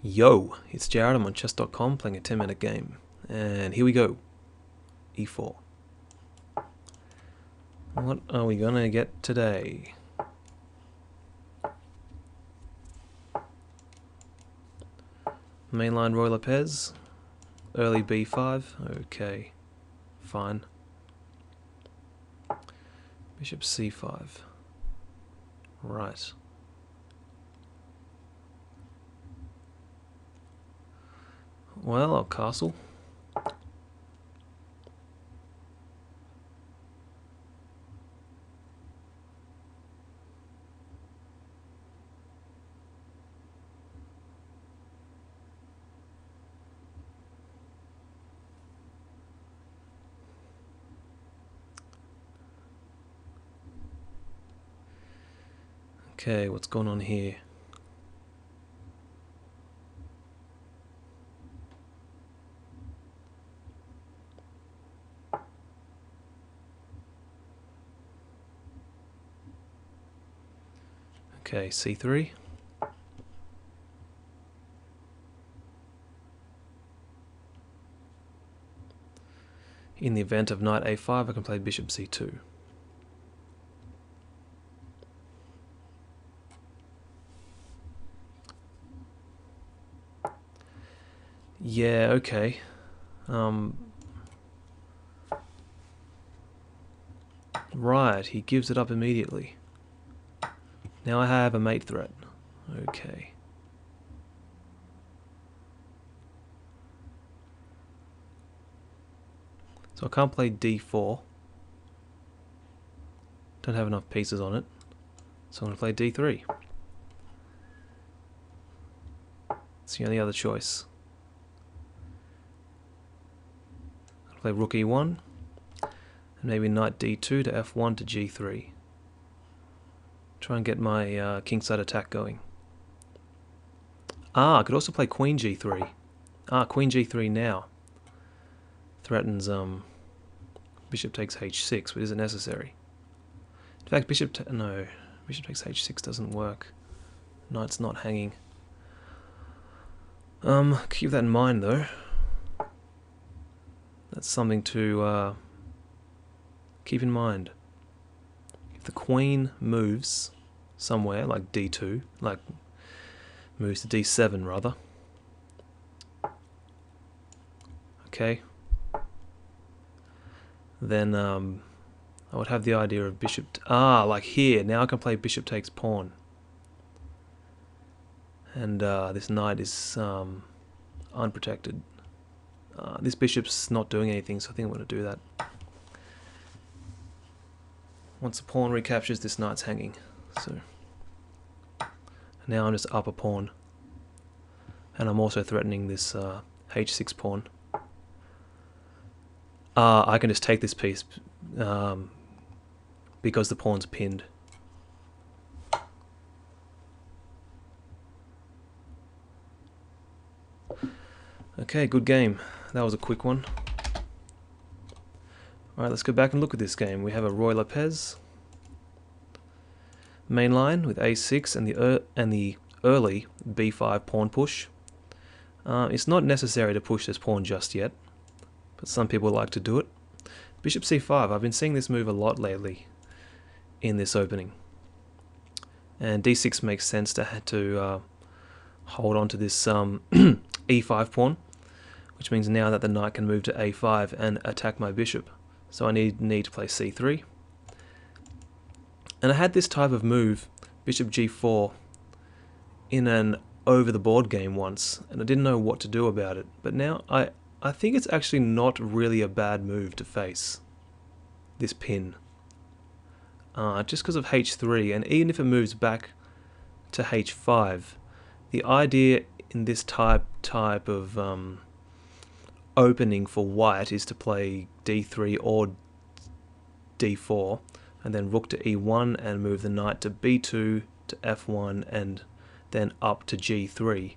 Yo, it's Jared. I'm on chess.com playing a 10-minute game. And here we go. E4. What are we gonna get today? Mainline Ruy Lopez. Early B5. Okay. Fine. Bishop C5. Right. Well, I'll castle. Okay, what's going on here? Okay, C3. In the event of knight A5, I can play bishop C2. Yeah, okay. Right, he gives it up immediately. Now I have a mate threat. Okay. So I can't play D4. Don't have enough pieces on it. So I'm going to play D3. It's the only other choice. I'll play rook E1. And maybe knight D2 to F1 to G3. Try and get my kingside attack going. I could also play queen G3. Queen G3 now. Threatens bishop takes H6, but isn't necessary. In fact, bishop takes H6 doesn't work. Knight's not hanging. Keep that in mind though. That's something to keep in mind. If the queen moves somewhere, like D2, like moves to D7 rather. Okay. Then I would have the idea of bishop. Like here. Now I can play bishop takes pawn. And this knight is unprotected. This bishop's not doing anything, so I think I'm going to do that. Once the pawn recaptures, this knight's hanging. So now I'm just up a pawn. And I'm also threatening this H6 pawn. I can just take this piece because the pawn's pinned. Okay, good game. That was a quick one. Alright, let's go back and look at this game. We have a Ruy Lopez main line with A6 and the early B5 pawn push. It's not necessary to push this pawn just yet, but some people like to do it. Bishop C5, I've been seeing this move a lot lately in this opening. And D6 makes sense to hold on to this E5 pawn, which means now that the knight can move to A5 and attack my bishop. So I need to play C3. And I had this type of move, bishop G4, in an over-the-board game once, and I didn't know what to do about it. But now I think it's actually not really a bad move to face, this pin. Just because of H3, and even if it moves back to H5, the idea in this type of opening for white is to play D3 or D4, and then rook to E1 and move the knight to B2 to F1 and then up to G3,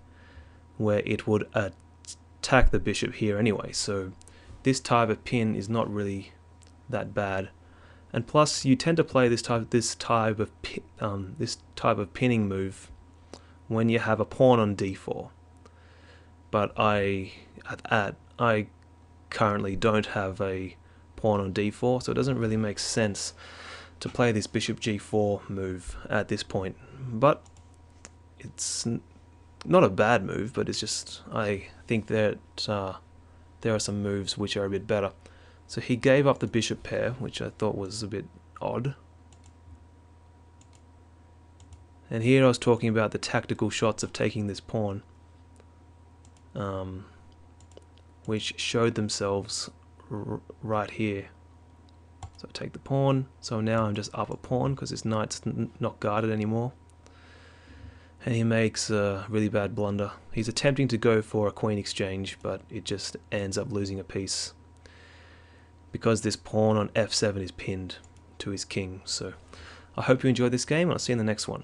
where it would attack the bishop here anyway. So this type of pin is not really that bad, and plus you tend to play this type of pinning move when you have a pawn on d4. But I currently don't have a pawn on d4, so it doesn't really make sense to play this bishop g4 move at this point. But it's not a bad move, but it's just, I think that there are some moves which are a bit better. So he gave up the bishop pair, which I thought was a bit odd. And here I was talking about the tactical shots of taking this pawn, which showed themselves right here. So I take the pawn, so now I'm just up a pawn because his knight's not guarded anymore. And he makes a really bad blunder. He's attempting to go for a queen exchange, but it just ends up losing a piece because this pawn on f7 is pinned to his king. So I hope you enjoyed this game, and I'll see you in the next one.